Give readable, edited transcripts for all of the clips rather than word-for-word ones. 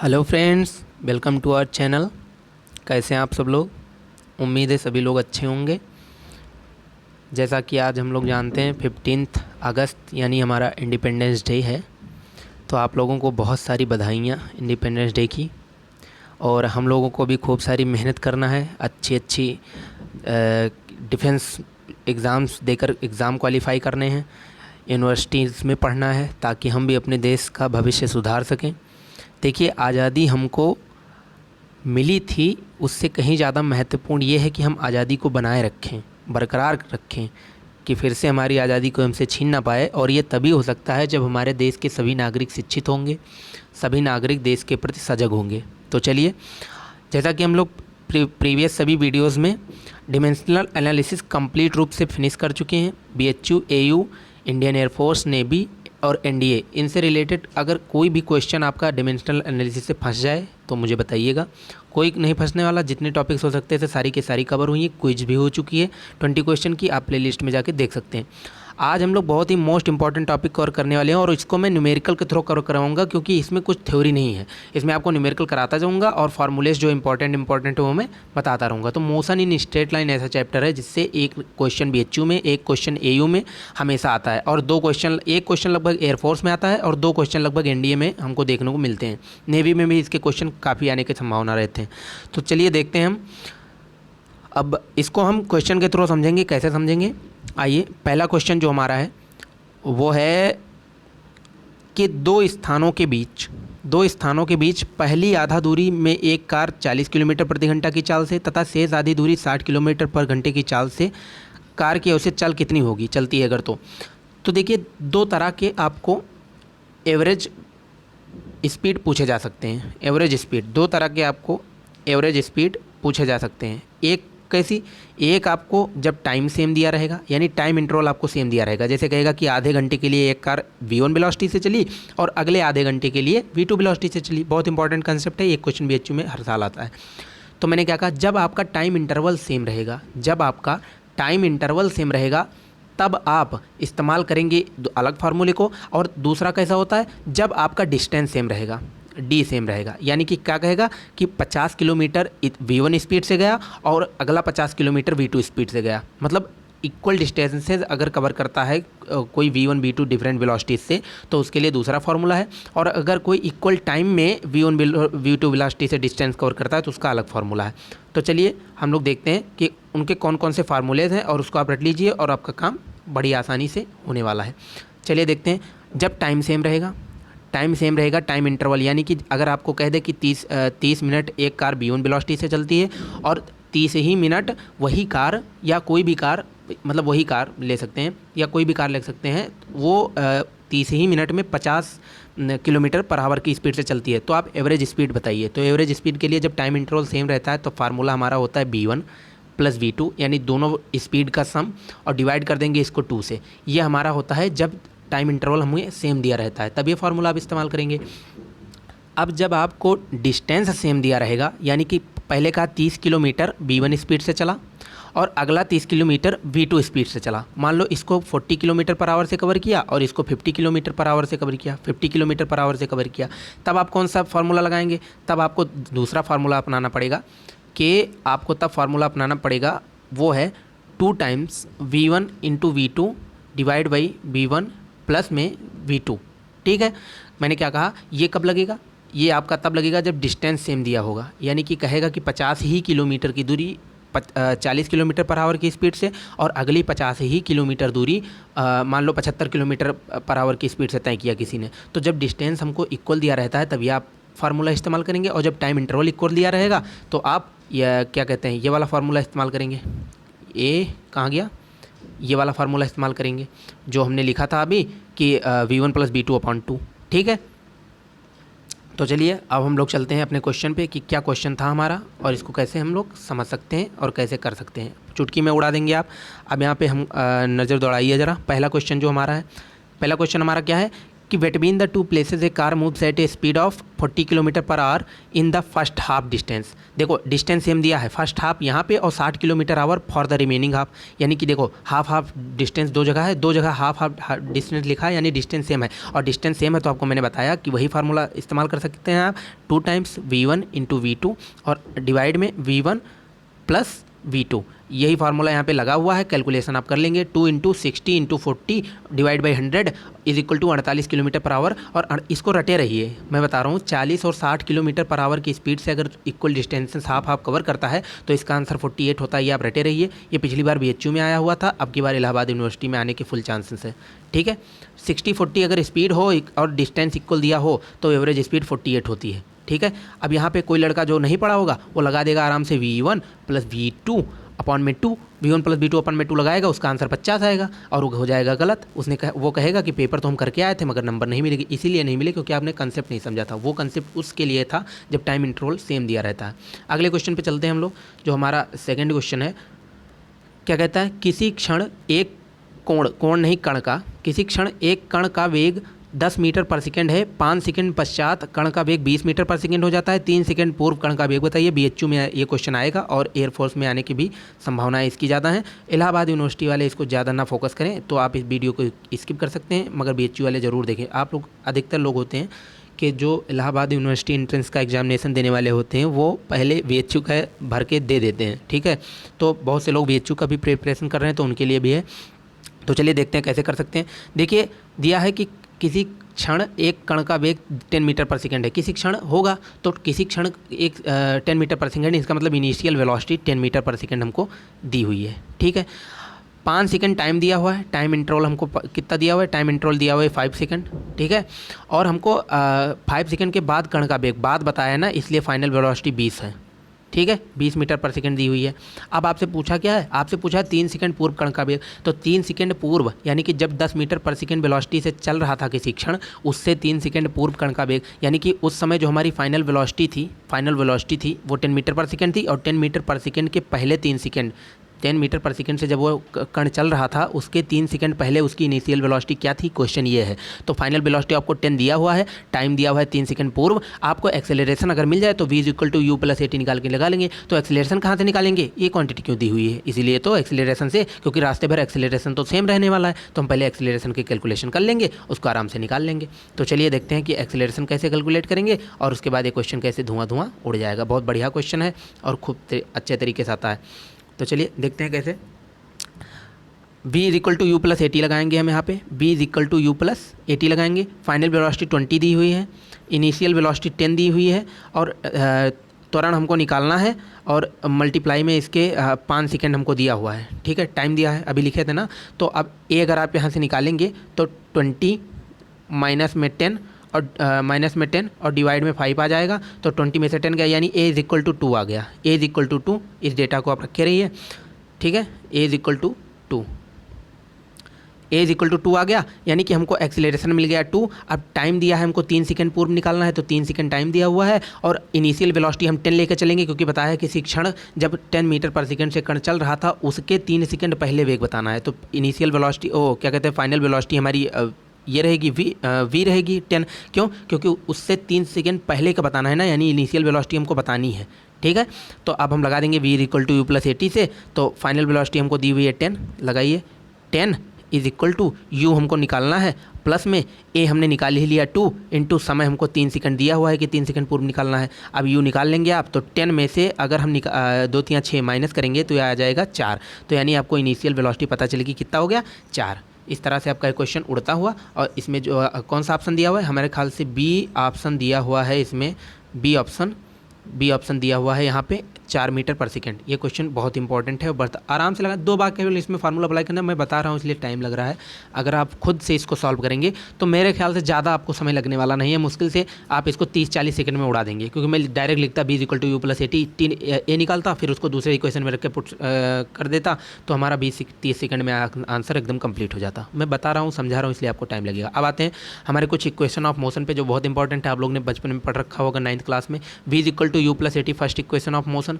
Hello friends, welcome to our channel. कैसे हैं आप सब लोग? उम्मीद है सभी लोग अच्छे होंगे। जैसा कि आज हम लोग जानते हैं 15 अगस्त यानी हमारा इंडिपेंडेंस डे है, तो आप लोगों को बहुत सारी बधाइयाँ इंडिपेंडेंस डे की। और हम लोगों को भी खूब सारी मेहनत करना है, अच्छी अच्छी डिफेंस एग्ज़ाम्स देकर एग्ज़ाम क्वालिफ़ाई करने हैं, यूनिवर्सिटीज़ में पढ़ना है ताकि हम भी अपने देश का भविष्य सुधार सकें। देखिए, आज़ादी हमको मिली थी, उससे कहीं ज़्यादा महत्वपूर्ण ये है कि हम आज़ादी को बनाए रखें, बरकरार रखें, कि फिर से हमारी आज़ादी को हमसे छीन ना पाए। और ये तभी हो सकता है जब हमारे देश के सभी नागरिक शिक्षित होंगे, सभी नागरिक देश के प्रति सजग होंगे। तो चलिए, जैसा कि हम लोग प्रीवियस सभी वीडियोज़ में डिमेंशनल एनालिसिस कंप्लीट रूप से फिनिश कर चुके हैं। BHU, AU, Indian air force, navy और NDA, इनसे रिलेटेड अगर कोई भी क्वेश्चन आपका डिमेंशनल एनालिसिस से फंस जाए तो मुझे बताइएगा। कोई नहीं फंसने वाला, जितने टॉपिक्स हो सकते थे सारी की सारी कवर हुई है। क्विज भी हो चुकी है 20 क्वेश्चन की, आप प्लेलिस्ट में जाके देख सकते हैं। आज हम लोग बहुत ही मोस्ट इंपॉर्टेंट टॉपिक कवर करने वाले हैं और इसको मैं न्यूमेरिकल के थ्रू कवर कराऊंगा, क्योंकि इसमें कुछ थ्योरी नहीं है। इसमें आपको न्यूमेरिकल कराता जाऊंगा और फार्मूलेस जो इंपॉर्टेंट है वो मैं बताता रहूँगा। तो मोशन इन स्ट्रेट लाइन ऐसा चैप्टर है जिससे एक क्वेश्चन BHU में, एक क्वेश्चन AU में हमेशा आता है, और एक क्वेश्चन लगभग एयरफोर्स में आता है और 2 क्वेश्चन लगभग NDA में हमको देखने को मिलते हैं। नेवी में भी इसके क्वेश्चन काफ़ी आने की संभावना रहते हैं। तो चलिए देखते हैं हम। अब इसको हम क्वेश्चन के थ्रू समझेंगे। कैसे समझेंगे? आइए, पहला क्वेश्चन जो हमारा है वो है कि दो स्थानों के बीच पहली आधा दूरी में एक कार 40 किलोमीटर प्रति घंटा की चाल से तथा शेष आधी दूरी 60 किलोमीटर पर घंटे की चाल से कार की औसत चाल कितनी होगी चलती है अगर तो देखिए, दो तरह के आपको एवरेज स्पीड पूछे जा सकते हैं। एवरेज स्पीड, दो तरह के आपको एवरेज स्पीड पूछे जा सकते हैं। एक कैसी? एक आपको जब टाइम सेम दिया रहेगा, यानी टाइम इंटरवल आपको सेम दिया रहेगा। जैसे कहेगा कि आधे घंटे के लिए एक कार V1 वेलोसिटी से चली और अगले आधे घंटे के लिए V2 वेलोसिटी से चली। बहुत इंपॉर्टेंट कंसेप्ट है, एक क्वेश्चन BHU में हर साल आता है। तो मैंने क्या कहा, जब आपका टाइम इंटरवल सेम रहेगा, तब आप इस्तेमाल करेंगे अलग फार्मूले को। और दूसरा कैसा होता है, जब आपका डिस्टेंस सेम रहेगा, D सेम रहेगा। यानी कि क्या कहेगा कि 50 किलोमीटर V1 स्पीड से गया और अगला 50 किलोमीटर V2 स्पीड से गया, मतलब इक्वल डिस्टेंसेज अगर कवर करता है कोई V1 V2 डिफरेंट वेलोसिटीज से, तो उसके लिए दूसरा फार्मूला है। और अगर कोई इक्वल टाइम में V1 V2 वेलोसिटी से डिस्टेंस कवर करता है तो उसका अलग फार्मूला है। तो चलिए हम लोग देखते हैं कि उनके कौन कौन से फार्मूलेज हैं, और उसको आप रट लीजिए और आपका काम बड़ी आसानी से होने वाला है। चलिए देखते हैं। जब टाइम सेम रहेगा, टाइम इंटरवल, यानी कि अगर आपको कह दे कि 30 मिनट एक कार V1 वेलोसिटी से चलती है और 30 ही मिनट वही कार या कोई भी कार, मतलब वही कार ले सकते हैं या कोई भी कार ले सकते हैं, वो 30 ही मिनट में 50 किलोमीटर पर आवर की स्पीड से चलती है, तो आप एवरेज स्पीड बताइए। तो एवरेज स्पीड के लिए जब टाइम इंटरवल सेम रहता है तो फार्मूला हमारा होता है V1 प्लस V2, यानी दोनों स्पीड का सम, और डिवाइड कर देंगे इसको 2 से। ये हमारा होता है जब टाइम इंटरवल हमें सेम दिया रहता है, तब ये फार्मूला आप इस्तेमाल करेंगे। अब जब आपको डिस्टेंस सेम दिया रहेगा, यानी कि पहले का 30 किलोमीटर V1 स्पीड से चला और अगला 30 किलोमीटर V2 स्पीड से चला। मान लो इसको 40 किलोमीटर पर आवर से कवर किया और इसको 50 किलोमीटर पर आवर से कवर किया, 50 किलोमीटर पर आवर से कवर किया, तब आप कौन सा फार्मूला लगाएंगे? तब आपको दूसरा फार्मूला अपनाना पड़ेगा। वो है 2 times V1 into V2 divide by V1 plus में V2। ठीक है, मैंने क्या कहा, ये कब लगेगा? ये आपका तब लगेगा जब डिस्टेंस सेम दिया होगा, यानी कि कहेगा कि 50 ही किलोमीटर की दूरी 40 किलोमीटर पर आवर की स्पीड से और अगली 50 ही किलोमीटर दूरी मान लो 75 किलोमीटर पर आवर की स्पीड से तय किया किसी ने। तो जब डिस्टेंस हमको इक्वल दिया रहता है तभी आप फार्मूला इस्तेमाल करेंगे, और जब टाइम इंटरवल इक्वल दिया रहेगा तो आप क्या कहते हैं, ये वाला फार्मूला इस्तेमाल करेंगे। कहाँ गया? ये वाला फार्मूला इस्तेमाल करेंगे जो हमने लिखा था अभी कि V1 प्लस V2/2। ठीक है, तो चलिए अब हम लोग चलते हैं अपने क्वेश्चन पे कि क्या क्वेश्चन था हमारा और इसको कैसे हम लोग समझ सकते हैं और कैसे कर सकते हैं। चुटकी में उड़ा देंगे आप। अब यहाँ पे हम नज़र दौड़ाइए ज़रा। पहला क्वेश्चन हमारा क्या है कि between the two places A car moves eight A speed of 40 kilometre per our in the first half distance. देखो डिस्टेंस सेम दिया है, फर्स्ट हाफ यहाँ पे और 60 kilometre hour for the remaining half, यानी कि देखो हाफ डिस्टेंस दो जगह है, दो जगह हाफ डिस्टेंस लिखा है, यानी डिस्टेंस सेम है। और डिस्टेंस सेम है तो आपको मैंने बताया कि वही फार्मूला इस्तेमाल कर सकते हैं आप, 2 टाइम्स V1 इंटू V2 और डिवाइड में V1 प्लस V2, यही फार्मूला यहाँ पे लगा हुआ है। कैलकुलेशन आप कर लेंगे, 2 into 60 into 40 divide by 100 is equal to 48 kilometre per hour. और इसको रटे रहिए, मैं बता रहा हूँ 40 और 60 किलोमीटर पर आवर की स्पीड से अगर इक्वल डिस्टेंसेस हाफ कवर करता है तो इसका आंसर 48 होता है। ये आप रटे रहिए, ये पिछली बार BHU में आया हुआ था, अब की बार इलाहाबाद यूनिवर्सिटी में आने के फुल चांसेस है। ठीक है, 60-40 अगर स्पीड हो और डिस्टेंस इक्वल दिया हो तो एवरेज स्पीड 48 होती है। ठीक है, अब यहाँ पे कोई लड़का जो नहीं पढ़ा होगा वो लगा देगा आराम से V1 प्लस V2 अपॉन में 2, V1 प्लस V2 अपॉन में 2 लगाएगा, उसका आंसर 50 आएगा और वो हो जाएगा गलत। वो कहेगा कि पेपर तो हम करके आए थे मगर नंबर नहीं मिलेगी, इसीलिए नहीं मिले क्योंकि आपने कंसेप्ट नहीं समझा था। वो कंसेप्ट उसके लिए था जब टाइम इंटरवल सेम दिया रहता है। अगले क्वेश्चन पे चलते हैं हम लोग, जो हमारा सेकेंड क्वेश्चन है। क्या कहता है, किसी क्षण एक कोण नहीं कण का, किसी क्षण एक कण का वेग 10 मीटर पर सेकेंड है, 5 सेकंड पश्चात कण का वेग 20 मीटर पर सेकेंड हो जाता है, 3 सेकंड पूर्व कण का वेग बताइए। BHU में ये क्वेश्चन आएगा और एयरफोर्स में आने की भी संभावनाएं इसकी ज़्यादा हैं। इलाहाबाद यूनिवर्सिटी वाले इसको ज़्यादा ना फोकस करें तो आप इस वीडियो को स्किप कर सकते हैं, मगर BHU वाले ज़रूर देखें। आप लोग अधिकतर लोग होते हैं कि जो इलाहाबाद यूनिवर्सिटी एंट्रेंस का एग्जामिनेशन देने वाले होते हैं वो पहले BHU का भर के दे देते हैं। ठीक है, तो बहुत से लोग BHU का भी प्रिपरेशन कर रहे हैं तो उनके लिए भी है। तो चलिए देखते हैं कैसे कर सकते हैं। देखिए दिया है कि किसी क्षण एक कण का वेग 10 मीटर पर सेकेंड है, किसी क्षण होगा तो किसी क्षण एक 10 मीटर पर सेकेंड, इसका मतलब इनिशियल वेलोसिटी 10 मीटर पर सेकेंड हमको दी हुई है। ठीक है, 5 सेकंड टाइम दिया हुआ है, टाइम इंटरवल हमको कितना दिया हुआ है, टाइम इंटरवल दिया हुआ है 5 सेकंड। ठीक है, और हमको 5 सेकंड के बाद कण का वेग बाद बताया है ना, इसलिए फाइनल वेलोसिटी 20 है। ठीक है, 20 मीटर पर सेकंड दी हुई है। अब आपसे पूछा क्या है, आपसे पूछा 3 सेकंड पूर्व कण का वेग, तो 3 सेकंड पूर्व यानी कि जब 10 मीटर पर सेकंड वेलोसिटी से चल रहा था किसी क्षण, उससे 3 सेकंड पूर्व कण का वेग, यानी कि उस समय जो हमारी फाइनल वेलोसिटी थी वो 10 मीटर पर सेकंड थी, और 10 मीटर पर सेकंड के पहले 3 सेकंड 10 मीटर पर सेकंड से जब वो कण चल रहा था उसके 3 सेकंड पहले उसकी इनिशियल वेलोसिटी क्या थी, क्वेश्चन ये है। तो फाइनल वेलोसिटी आपको 10 दिया हुआ है, टाइम दिया हुआ है 3 सेकंड पूर्व। आपको एक्सेलरेशन अगर मिल जाए तो v equal to u plus a t निकाल के लगा लेंगे। तो एक्सेलरेशन कहाँ से निकालेंगे, ये क्वांटिटी क्यों दी हुई है, इसीलिए तो एक्सेलरेशन से, क्योंकि रास्ते भर एक्सेलरेशन तो सेम रहने वाला है, तो हम पहले एक्सेलरेशन की कैलकुलेशन कर लेंगे, उसको आराम से निकाल लेंगे। तो चलिए देखते हैं कि एक्सेलरेशन कैसे कैलकुलेट करेंगे और उसके बाद ये क्वेश्चन कैसे धुआं उड़ जाएगा। बहुत बढ़िया क्वेश्चन है और खूब अच्छे तरीके से आता है। तो चलिए देखते हैं कैसे। v is equal to u plus a t लगाएंगे हम यहाँ पे, v is equal to u plus a t लगाएंगे। फाइनल वेलोसिटी 20 दी हुई है, इनिशियल वेलोसिटी 10 दी हुई है, और त्वरण हमको निकालना है, और मल्टीप्लाई में इसके 5 सेकंड हमको दिया हुआ है। ठीक है, टाइम दिया है, अभी लिखे थे ना। तो अब a अगर आप यहाँ से निकालेंगे तो 20 माइनस में 10 और डिवाइड में 5 आ जाएगा, तो 20 में से 10 गया, यानी a इज इक्वल टू 2 आ गया। a इज इक्वल टू 2, इस डेटा को आप रखे रहिए। ठीक है, a is equal to 2, a is equal to 2 आ गया, यानी कि हमको एक्सीलरेशन मिल गया 2। अब टाइम दिया है हमको 3 सेकंड पूर्व निकालना है, तो 3 सेकंड टाइम दिया हुआ है, और इनिशियल वेलोसिटी हम 10 लेकर चलेंगे, क्योंकि बताया है किसी क्षण जब 10 मीटर पर सेकंड से कण चल रहा था उसके 3 सेकंड पहले वेग बताना है। तो इनिशियल वेलोसिटी क्या कहते हैं, फाइनल वेलोसिटी हमारी ये रहेगी v रहेगी 10। क्यों, क्योंकि उससे 3 सेकंड पहले का बताना है ना, यानी इनिशियल वेलोसिटी हमको बतानी है। ठीक है, तो अब हम लगा देंगे v equal to u plus a t से, तो फाइनल वेलोसिटी हमको दी हुई है 10, लगाइए 10 इज इक्वल टू यू हमको निकालना है, प्लस में a हमने निकाल ही लिया 2 इंटू समय हमको 3 सेकंड दिया हुआ है कि 3 सेकंड पूर्व निकालना है। अब u निकाल लेंगे आप, तो 10 में से अगर हम 2 3 6 माइनस करेंगे तो यह आ जाएगा 4। तो यानी आपको इनिशियल वेलोसिटी पता चलेगी कितना हो गया, 4। इस तरह से आपका क्वेश्चन उड़ता हुआ, और इसमें जो कौन सा ऑप्शन दिया हुआ है, हमारे ख्याल से बी ऑप्शन दिया हुआ है इसमें, बी ऑप्शन दिया हुआ है यहाँ पे 4 मीटर पर सेकंड। ये क्वेश्चन बहुत इंपॉर्टेंट है और आराम से लगा, 2 बार केवल इसमें फार्मूला अप्लाई करना, मैं बता रहा हूँ इसलिए टाइम लग रहा है। अगर आप खुद से इसको सॉल्व करेंगे तो मेरे ख्याल से ज़्यादा आपको समय लगने वाला नहीं है, मुश्किल से आप इसको 30-40 सेकंड में उड़ा देंगे, क्योंकि मैं डायरेक्ट लिखता b equal to u plus at, a निकालता, फिर उसको दूसरे इक्वेशन में रख के पुट कर देता, तो हमारा 20-30 सेकंड में आंसर एकदम कंप्लीट हो जाता। मैं बता रहा हूँ, समझा रहा हूँ, इसलिए आपको टाइम लगेगा। अब आते हैं हमारे कुछ इक्वेशन ऑफ मोशन पे, जो बहुत इंपॉर्टेंट है, आप लोग ने बचपन में पढ़ रखा होगा 9th क्लास में। v equal to to u plus a t first equation of motion,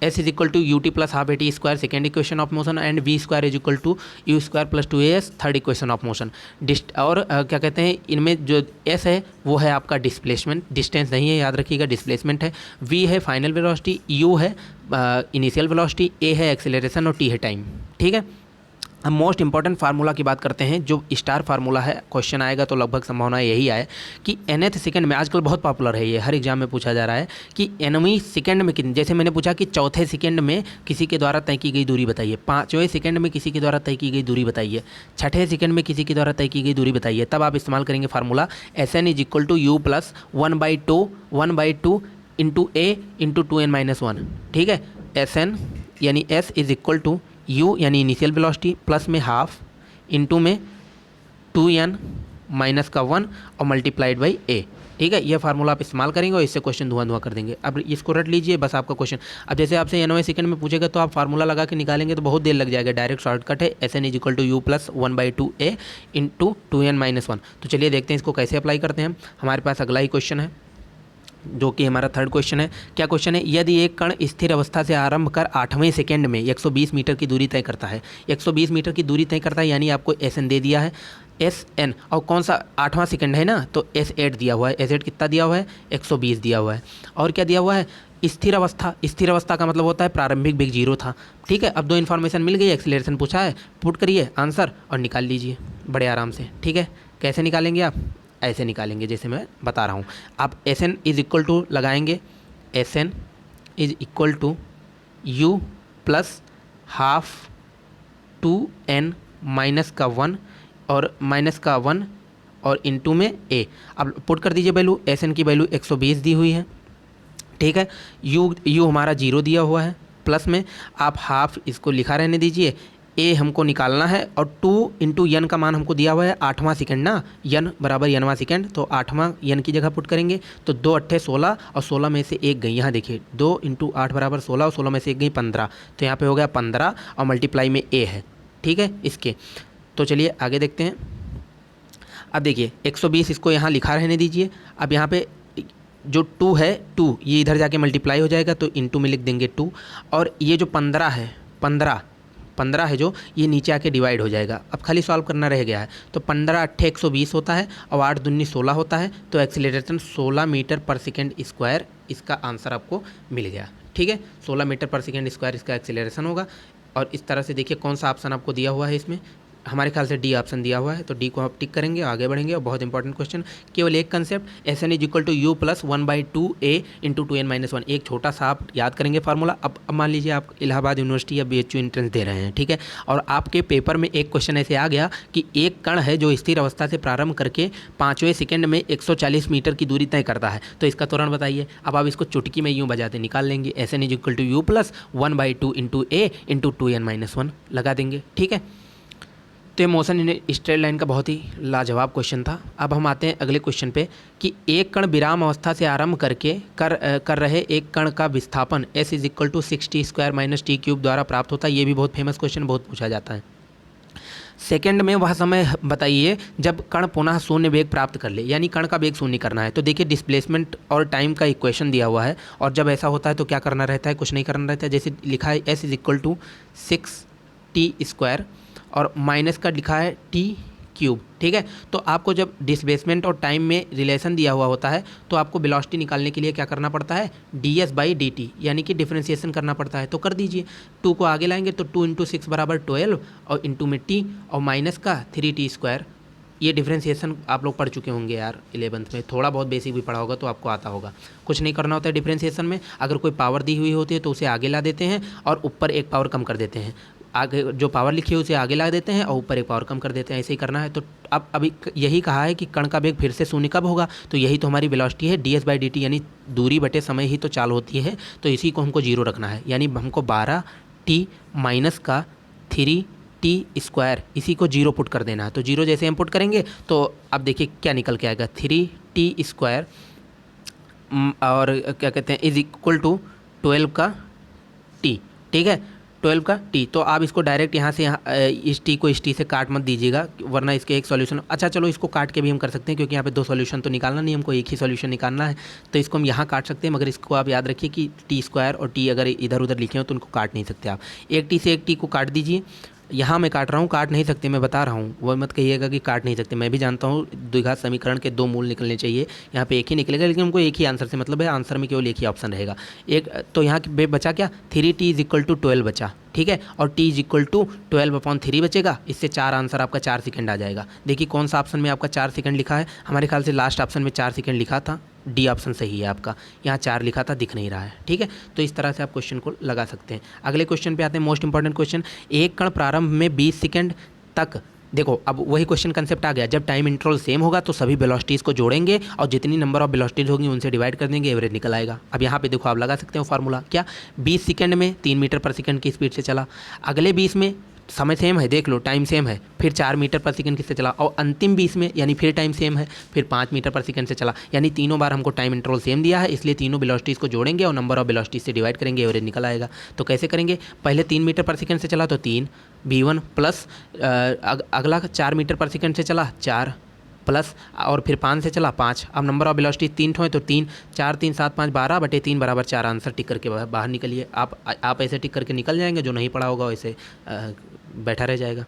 s is equal to u t plus half a t square second equation of motion, and v square is equal to u square plus two a s third equation of motion. और क्या कहते हैं, इनमें जो S है वो है आपका डिस्प्लेसमेंट, डिस्टेंस नहीं है याद रखिएगा, डिस्प्लेसमेंट है, वी है फाइनल वेलोसिटी, यू है इनिशियल वेलोसिटी, ए है एक्सेलरेशन और टी है टाइम। ठीक है, हम मोस्ट इंपॉर्टेंट फार्मूला की बात करते हैं, जो स्टार फार्मूला है, क्वेश्चन आएगा तो लगभग संभावना यही आए कि nth सेकंड में, आजकल बहुत पॉपुलर है ये, हर एग्जाम में पूछा जा रहा है कि nवीं सेकंड में कितनी, जैसे मैंने पूछा कि चौथे सेकंड में किसी के द्वारा तय की गई दूरी बताइए, पाँचवें सेकंड में किसी के द्वारा तय की गई दूरी बताइए, छठे सेकंड में किसी के द्वारा तय की गई दूरी बताइए, तब आप इस्तेमाल करेंगे formula SN is equal to u plus 1/2 into a into 2n-1। ठीक है, SN यानी S is equal to u यानी इनिशियल वेलोसिटी प्लस में हाफ इंटू में 2n माइनस का 1 और मल्टीप्लाइड बाई a। ठीक है, ये फार्मूला आप इस्तेमाल करेंगे और इससे क्वेश्चन धुआं कर देंगे। अब इसको रट लीजिए, बस आपका क्वेश्चन। अब जैसे आपसे 9वें सेकंड में पूछेगा तो आप फार्मूला लगा के निकालेंगे तो बहुत देर लग जाएगा, डायरेक्ट शॉर्टकट है, SN is equal to u plus 1/2 a into 2n-1। तो चलिए देखते हैं इसको कैसे अप्लाई करते हैं। हमारे पास अगला ही क्वेश्चन है जो कि हमारा थर्ड क्वेश्चन है। क्या क्वेश्चन है, यदि एक कण स्थिर अवस्था से आरंभ कर 8वें सेकंड में 120 मीटर की दूरी तय करता है, 120 मीटर की दूरी तय करता है, यानी आपको SN दे दिया है, SN और कौन सा 8वां सेकंड है ना, तो S8 दिया हुआ है, S8 कितना दिया हुआ है, 120 दिया हुआ है, और क्या दिया हुआ है, स्थिर अवस्था, स्थिर अवस्था का मतलब होता है प्रारंभिक वेग 0 था। ठीक है, अब दो इन्फॉर्मेशन मिल गई, एक्सीलरेशन पूछा है, पुट करिए आंसर और निकाल लीजिए बड़े आराम से। ठीक है, कैसे निकालेंगे आप, ऐसे निकालेंगे जैसे मैं बता रहा हूँ। आप SN इज इक्वल टू लगाएंगे, SN is equal to u plus half 2n minus का 1 और माइनस का 1 और इंटू में a। अब पुट कर दीजिए वैल्यू, SN की वैल्यू 120 दी हुई है। ठीक है, u हमारा 0 दिया हुआ है, प्लस में आप हाफ इसको लिखा रहने दीजिए, ए हमको निकालना है, और 2 इंटू यन का मान हमको दिया हुआ है 8वां सेकंड ना, यन बराबर यनवां सेकंड, तो 8वां यन की जगह पुट करेंगे तो 2 अट्ठे 16 और 16 में से एक गई, यहाँ देखिए 2 इंटू 8 बराबर 16 और 16 में से एक गई 15, तो यहाँ पे हो गया 15 और मल्टीप्लाई में ए है। ठीक है इसके, तो चलिए आगे देखते हैं। अब देखिए 120 इसको यहाँ लिखा रहने दीजिए। अब यहाँ पे जो 2 है, 2 ये इधर जाके मल्टीप्लाई हो जाएगा तो इंटू में लिख देंगे 2, और ये जो 15 है, 15 है जो, ये नीचे आके डिवाइड हो जाएगा। अब खाली सॉल्व करना रह गया है, तो 15 अट्ठे 120 होता है और 8 दूनी 16 होता है, तो एक्सीलरेशन 16 मीटर पर सेकेंड स्क्वायर, इसका आंसर आपको मिल गया। ठीक है, 16 मीटर पर सेकेंड स्क्वायर इसका एक्सीलरेशन होगा। और इस तरह से देखिए कौन सा ऑप्शन आपको दिया हुआ है इसमें, हमारे ख्याल से डी ऑप्शन दिया हुआ है, तो डी को आप टिक करेंगे, आगे बढ़ेंगे। और बहुत इंपॉर्टेंट क्वेश्चन, केवल एक concept, SN is equal to u plus 1/2 a into 2n-1, एक छोटा सा आप याद करेंगे फार्मूला। अब मान लीजिए आप इलाहाबाद यूनिवर्सिटी या BHU एंट्रेंस दे रहे हैं, ठीक है, और आपके पेपर में एक क्वेश्चन ऐसे आ गया कि एक कण है जो स्थिर अवस्था से प्रारंभ करके 5वें सेकंड में 140 मीटर की दूरी तय करता है, तो इसका त्वरण बताइए। अब आप इसको चुटकी में यूँ बजाते निकाल लेंगे, SN is equal to u plus 1/2 into a into 2n-1 लगा देंगे। ठीक है, तो ये मोशन इन स्ट्रेट लाइन का बहुत ही लाजवाब क्वेश्चन था। अब हम आते हैं अगले क्वेश्चन पे कि एक कण विराम अवस्था से आरंभ करके कर रहे एक कण का विस्थापन S is equal to 6t² minus t³ द्वारा प्राप्त होता है। ये भी बहुत फेमस क्वेश्चन, बहुत पूछा जाता है। सेकंड में वह समय बताइए जब कण पुनः शून्य वेग प्राप्त कर ले, यानी कण का वेग शून्य करना है। तो देखिए डिस्प्लेसमेंट और टाइम का इक्वेशन दिया हुआ है, और जब ऐसा होता है तो क्या करना रहता है, कुछ नहीं करना रहता है। जैसे लिखा है S is equal to 6t² और माइनस का लिखा है t³। ठीक है, तो आपको जब डिस्प्लेसमेंट और टाइम में रिलेशन दिया हुआ होता है तो आपको वेलोसिटी निकालने के लिए क्या करना पड़ता है, ds/dt, यानी कि डिफरेंशिएशन करना पड़ता है। तो कर दीजिए, 2 को आगे लाएंगे तो 2 इंटू 6 बराबर 12 और इंटू में t और माइनस का 3t²। ये डिफरेंशिएशन आप लोग पढ़ चुके होंगे यार 11th में, थोड़ा बहुत बेसिक भी पढ़ा होगा तो आपको आता होगा। कुछ नहीं करना होता है डिफरेंशिएशन में, अगर कोई पावर दी हुई होती है तो उसे आगे ला देते हैं और ऊपर एक पावर कम कर देते हैं, आगे जो पावर लिखी है उसे आगे ला देते हैं और ऊपर एक पावर कम कर देते हैं, ऐसे ही करना है। तो अब अभी यही कहा है कि कण का वेग फिर से शून्य कब होगा, तो यही तो हमारी वेलोसिटी है, ds/dt, यानी दूरी बटे समय ही तो चाल होती है, तो इसी को हमको 0 रखना है। यानी हमको 12t माइनस का 3t², इसी को 0 पुट कर देना है। तो 0 जैसे हम पुट करेंगे तो अब देखिए क्या निकल के आएगा, 3t² और क्या कहते हैं इज इक्वल टू 12 का t। ठीक है, 12 का टी, तो आप इसको डायरेक्ट यहाँ से इस टी को इस टी से काट मत दीजिएगा, वरना इसके एक सॉल्यूशन। अच्छा चलो इसको काट के भी हम कर सकते हैं, क्योंकि यहाँ पे दो सॉल्यूशन तो निकालना नहीं, हमको एक ही सॉल्यूशन निकालना है, तो इसको हम यहाँ काट सकते हैं। मगर इसको आप याद रखिए कि टी स्क्वायर और टी अगर इधर उधर लिखे हो तो उनको काट नहीं सकते आप। एक टी से एक टी को काट दीजिए। यहाँ मैं काट रहा हूँ, काट नहीं सकते, मैं बता रहा हूँ, वो मत कहिएगा कि काट नहीं सकते। मैं भी जानता हूँ द्विघात समीकरण के दो मूल निकलने चाहिए, यहाँ पे एक ही निकलेगा, लेकिन हमको एक ही आंसर से मतलब है, आंसर में केवल एक ही ऑप्शन रहेगा एक। तो यहाँ बचा क्या, 3t इज इक्वल टू 12 बचा, ठीक है, और t इज इक्वल टू 12/3 बचेगा। इससे 4 आंसर आपका 4 सेकंड आ जाएगा। देखिए कौन सा ऑप्शन में आपका 4 सेकंड लिखा है, हमारे ख्याल से लास्ट ऑप्शन में 4 सेकंड लिखा था, डी ऑप्शन सही है आपका, यहाँ 4 लिखा था, दिख नहीं रहा है, ठीक है। तो इस तरह से आप क्वेश्चन को लगा सकते हैं। अगले क्वेश्चन पे आते हैं, मोस्ट इंपॉर्टेंट क्वेश्चन। एक कण प्रारंभ में 20 सेकंड तक, देखो अब वही क्वेश्चन कंसेप्ट आ गया, जब टाइम इंटरवल सेम होगा तो सभी वेलोसिटीज़ को जोड़ेंगे और जितनी नंबर ऑफ वेलोसिटीज़ होगी उनसे डिवाइड कर देंगे, एवरेज निकल आएगा। अब यहाँ पे देखो आप लगा सकते हो फार्मूला क्या, 20 सेकंड में 3 मीटर पर सेकंड की स्पीड से चला, अगले 20 में समय सेम है, देख लो टाइम सेम है, फिर 4 मीटर पर सेकंड किससे चला, और अंतिम 20 में यानी फिर टाइम सेम है, फिर 5 मीटर पर सेकंड से चला। यानी तीनों बार हमको टाइम इंटरवल सेम दिया है, इसलिए तीनों वेलोसिटीज़ को जोड़ेंगे और नंबर ऑफ वेलोसिटीज़ से डिवाइड करेंगे, एवरेज निकल आएगा। तो कैसे करेंगे, पहले 3 मीटर पर सेकंड से चला तो 3 v1 प्लस अगला 4 मीटर पर सेकंड से चला 4 प्लस, और फिर 5 से चला 5। अब नंबर ऑफ वेलोसिटी 3 ठो है तो 3, 4 3 7 5 12/3 बराबर 4 आंसर टिक करके बाहर निकलिए। आप ऐसे टिक करके निकल जाएंगे, जो नहीं पढ़ा होगा वैसे बैठा रह जाएगा।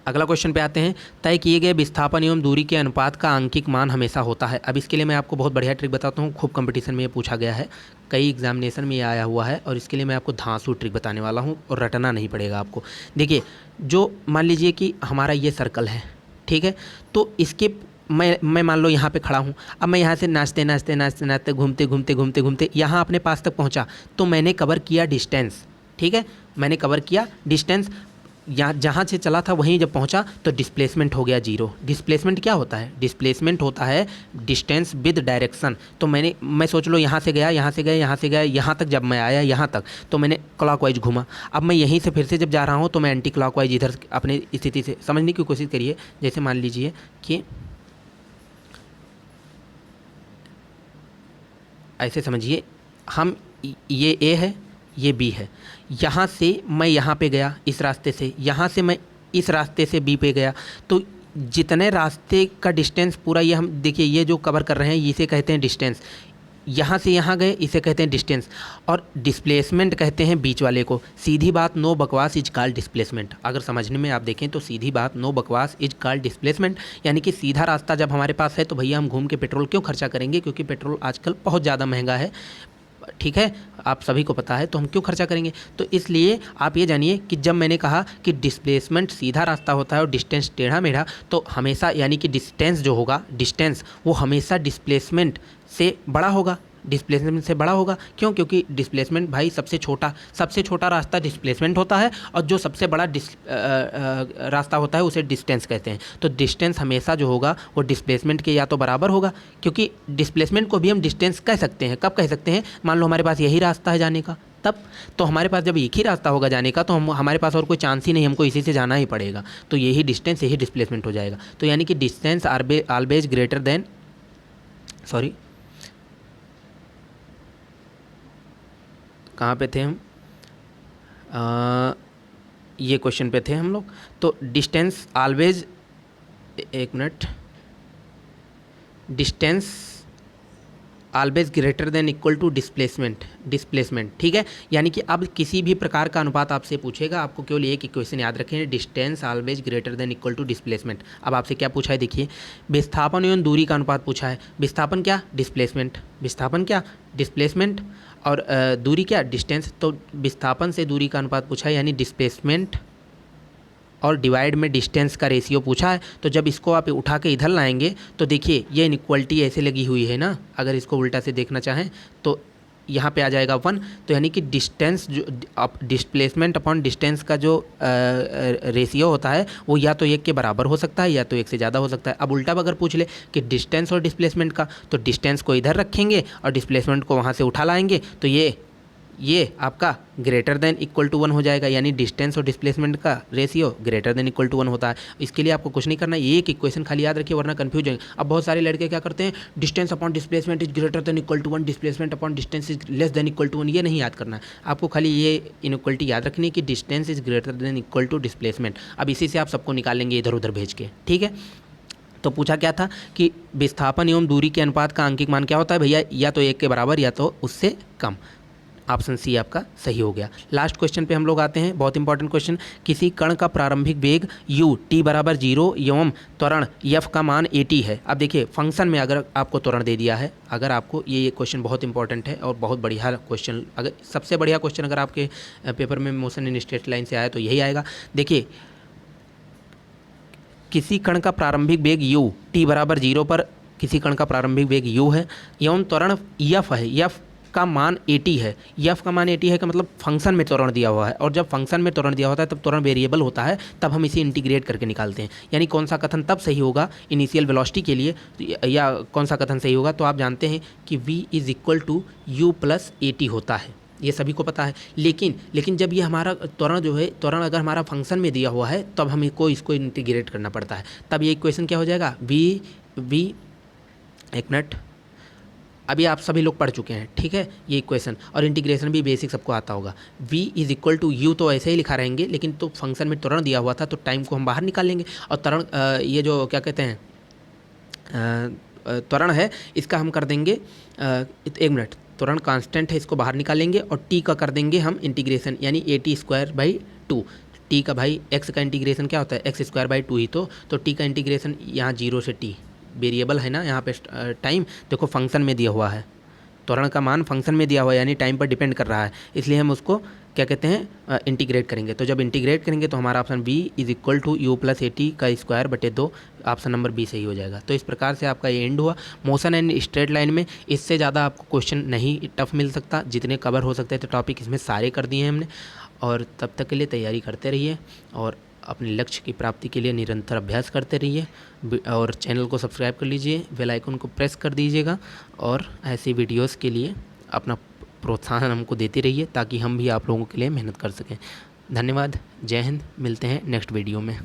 अगला क्वेश्चन पे आते हैं, तय किए गए विस्थापन एवं दूरी के अनुपात का आंकिक मान हमेशा होता है। अब इसके लिए मैं आपको बहुत बढ़िया ट्रिक बताता हूँ, खूब कंपटीशन में ये पूछा गया है, कई एग्जामिनेशन में ये आया हुआ है, और इसके लिए मैं आपको धांसू ट्रिक बताने वाला हूँ और रटना नहीं पड़ेगा आपको। देखिए, जो मान लीजिए कि हमारा ये सर्कल है, ठीक है, तो इसके मैं मान लो यहाँ पे खड़ा हूँ, अब मैं यहाँ से नाचते नाचते नाचते नाचते घूमते घूमते घूमते घूमते यहाँ अपने पास तक पहुँचा, तो मैंने कवर किया डिस्टेंस, ठीक है, मैंने कवर किया डिस्टेंस, यहाँ जहाँ से चला था वहीं जब पहुँचा तो डिस्प्लेसमेंट हो गया 0। डिस्प्लेसमेंट क्या होता है, डिस्प्लेसमेंट होता है डिस्टेंस विद डायरेक्शन। तो मैं सोच लो यहाँ से गया, यहाँ से गया, यहाँ से गया, यहाँ तक जब मैं आया यहाँ तक, तो मैंने क्लॉकवाइज घूमा। अब मैं यहीं से फिर से जब जा रहा हूँ तो मैं एंटी क्लॉकवाइज इधर अपनी स्थिति से समझने की कोशिश करिए। जैसे मान लीजिए कि ऐसे समझिए, हम ये ए है, ये बी है, यहाँ से मैं यहाँ पे गया इस रास्ते से, यहाँ से मैं इस रास्ते से बी पे गया, तो जितने रास्ते का डिस्टेंस पूरा ये हम देखिए, ये जो कवर कर रहे हैं इसे कहते हैं डिस्टेंस। यहाँ से यहाँ गए इसे कहते हैं डिस्टेंस, और डिस्प्लेसमेंट कहते हैं बीच वाले को। सीधी बात, नो बकवास इज कॉल्ड डिस्प्लेसमेंट। अगर समझने में आप देखें तो सीधी बात, नो बकवास इज कॉल्ड डिस्प्लेसमेंट, यानी कि सीधा रास्ता जब हमारे पास है तो भैया हम घूम के पेट्रोल क्यों खर्चा करेंगे, क्योंकि पेट्रोल आजकल बहुत ज़्यादा महंगा है, ठीक है, आप सभी को पता है, तो हम क्यों खर्चा करेंगे। तो इसलिए आप ये जानिए कि जब मैंने कहा कि डिस्प्लेसमेंट सीधा रास्ता होता है और डिस्टेंस टेढ़ा मेढ़ा, तो हमेशा यानी कि डिस्टेंस जो होगा, डिस्टेंस वो हमेशा डिस्प्लेसमेंट से बड़ा होगा, डिस्प्लेसमेंट से बड़ा होगा। क्यों, क्योंकि डिस्प्लेसमेंट भाई सबसे छोटा रास्ता डिस्प्लेसमेंट होता है, और जो सबसे बड़ा रास्ता होता है उसे डिस्टेंस कहते हैं। तो डिस्टेंस हमेशा जो होगा वो डिस्प्लेसमेंट के या तो बराबर होगा, क्योंकि डिस्प्लेसमेंट को भी हम डिस्टेंस कह सकते हैं। कब कह सकते हैं, मान लो हमारे पास यही रास्ता है जाने का, तब तो हमारे पास जब एक ही रास्ता होगा जाने का, तो हमारे पास और कोई चांस ही नहीं, हमको इसी से जाना ही पड़ेगा, तो यही डिस्टेंस, यही डिस्प्लेसमेंट हो जाएगा। तो यानी कि distance always greater then, sorry कहाँ पे थे हम, ये क्वेश्चन पे थे हम लोग। तो डिस्टेंस ऑलवेज, एक minute, distance always greater than equal to displacement, ठीक है। यानी कि अब किसी भी प्रकार का अनुपात आपसे पूछेगा, आपको केवल एक इक्वेशन याद रखें, distance always greater than equal to displacement. अब आपसे क्या पूछा है, देखिए, विस्थापन एवं दूरी का अनुपात पूछा है। विस्थापन क्या, डिस्प्लेसमेंट, विस्थापन क्या, डिस्प्लेसमेंट, और दूरी क्या, डिस्टेंस। तो विस्थापन से दूरी का अनुपात पूछा है, यानी डिस्प्लेसमेंट और डिवाइड में डिस्टेंस का रेशियो पूछा है। तो जब इसको आप उठा के इधर लाएंगे तो देखिए ये इनइक्वलिटी ऐसे लगी हुई है ना, अगर इसको उल्टा से देखना चाहें तो यहाँ पे आ जाएगा 1। तो यानी कि डिस्टेंस जो डिस्प्लेसमेंट अपॉन डिस्टेंस का जो रेशियो होता है वो या तो 1 के बराबर हो सकता है या तो 1 से ज़्यादा हो सकता है। अब उल्टा अगर पूछ ले कि डिस्टेंस और डिस्प्लेसमेंट का, तो डिस्टेंस को इधर रखेंगे और डिस्प्लेसमेंट को वहाँ से उठा लाएंगे, तो ये ये आपका ग्रेटर देन इक्वल टू 1 हो जाएगा, यानी डिस्टेंस और डिस्प्लेसमेंट का ratio greater than equal to 1 होता है। इसके लिए आपको कुछ नहीं करना, ये एक इक्वेशन खाली याद रखिए वरना कंफ्यूज होंगे। अब बहुत सारे लड़के क्या करते हैं, distance upon displacement is greater than equal to 1, displacement upon distance is less than equal to 1, ये नहीं याद करना है आपको, खाली ये इनइक्वलिटी याद रखनी है कि distance is greater than equal to displacement. अब इसी से आप सबको निकाल लेंगे इधर उधर भेज के, ठीक है। तो पूछा क्या था कि विस्थापन एवं दूरी के अनुपात का आंकिक मान क्या होता है भैया, या तो 1 के बराबर या तो उससे कम। ऑप्शन सी आपका सही हो गया। लास्ट क्वेश्चन पे हम लोग आते हैं, बहुत इंपॉर्टेंट क्वेश्चन। किसी कण का प्रारंभिक वेग u t बराबर 0 एवं त्वरण f का मान at है। अब देखिए फंक्शन में अगर आपको त्वरण दे दिया है, अगर आपको ये क्वेश्चन बहुत इंपॉर्टेंट है और बहुत बढ़िया क्वेश्चन, अगर सबसे बढ़िया क्वेश्चन अगर आपके पेपर में मोशन इन स्ट्रेट लाइन से आया तो यही आएगा। देखिए किसी कण का प्रारंभिक वेग u t बराबर 0 पर किसी कण का प्रारंभिक वेग u है एवं त्वरण f है, f का मान 80 है। f का मान 80 है का मतलब फंक्शन में त्वरण दिया हुआ है, और जब फंक्शन में त्वरण दिया होता है तब त्वरण वेरिएबल होता है, तब हम इसे इंटीग्रेट करके निकालते हैं। यानी कौन सा कथन तब सही होगा इनिशियल वेलोसिटी के लिए, या कौन सा कथन सही होगा, तो आप जानते हैं कि v is equal to u plus 80 होता है, ये सभी को पता है। लेकिन जब ये हमारा त्वरण जो है, त्वरण अगर हमारा फंक्शन में दिया हुआ है तब हमको इसको इंटीग्रेट करना पड़ता है, तब ये इक्वेशन क्या हो जाएगा, v एक मिनट, अभी आप सभी लोग पढ़ चुके हैं, ठीक है, ये इक्वेशन और इंटीग्रेशन भी बेसिक सबको आता होगा। v is equal to u तो ऐसे ही लिखा रहेंगे, लेकिन तो फंक्शन में त्वरण दिया हुआ था तो टाइम को हम बाहर निकाल लेंगे, और त्वरण ये जो क्या कहते हैं त्वरण है इसका हम कर देंगे, एक मिनट, त्वरण कांस्टेंट है इसको बाहर निकालेंगे, और t का कर देंगे हम इंटीग्रेशन, यानी at²/2। t का भाई x का इंटीग्रेशन क्या होता है, x²/2 ही तो t का इंटीग्रेशन यहाँ 0 से t वेरिएबल है ना, यहाँ पे टाइम देखो फंक्शन में दिया हुआ है, त्वरण का मान फंक्शन में दिया हुआ है यानी टाइम पर डिपेंड कर रहा है, इसलिए हम उसको क्या कहते हैं इंटीग्रेट करेंगे। तो जब इंटीग्रेट करेंगे तो हमारा option B is equal to u plus 80 का स्क्वायर बटे 2, ऑप्शन नंबर बी सही हो जाएगा। तो इस प्रकार से आपका ये एंड हुआ मोशन एंड स्ट्रेट लाइन में। इससे ज़्यादा आपको क्वेश्चन नहीं टफ मिल सकता, जितने कवर हो सकते हैं तो टॉपिक इसमें सारे कर दिए हैं हमने, और तब तक के लिए तैयारी करते रहिए और अपने लक्ष्य की प्राप्ति के लिए निरंतर अभ्यास करते रहिए, और चैनल को सब्सक्राइब कर लीजिए, बेल आइकन को प्रेस कर दीजिएगा, और ऐसी वीडियोस के लिए अपना प्रोत्साहन हमको देते रहिए ताकि हम भी आप लोगों के लिए मेहनत कर सकें। धन्यवाद, जय हिंद, मिलते हैं नेक्स्ट वीडियो में।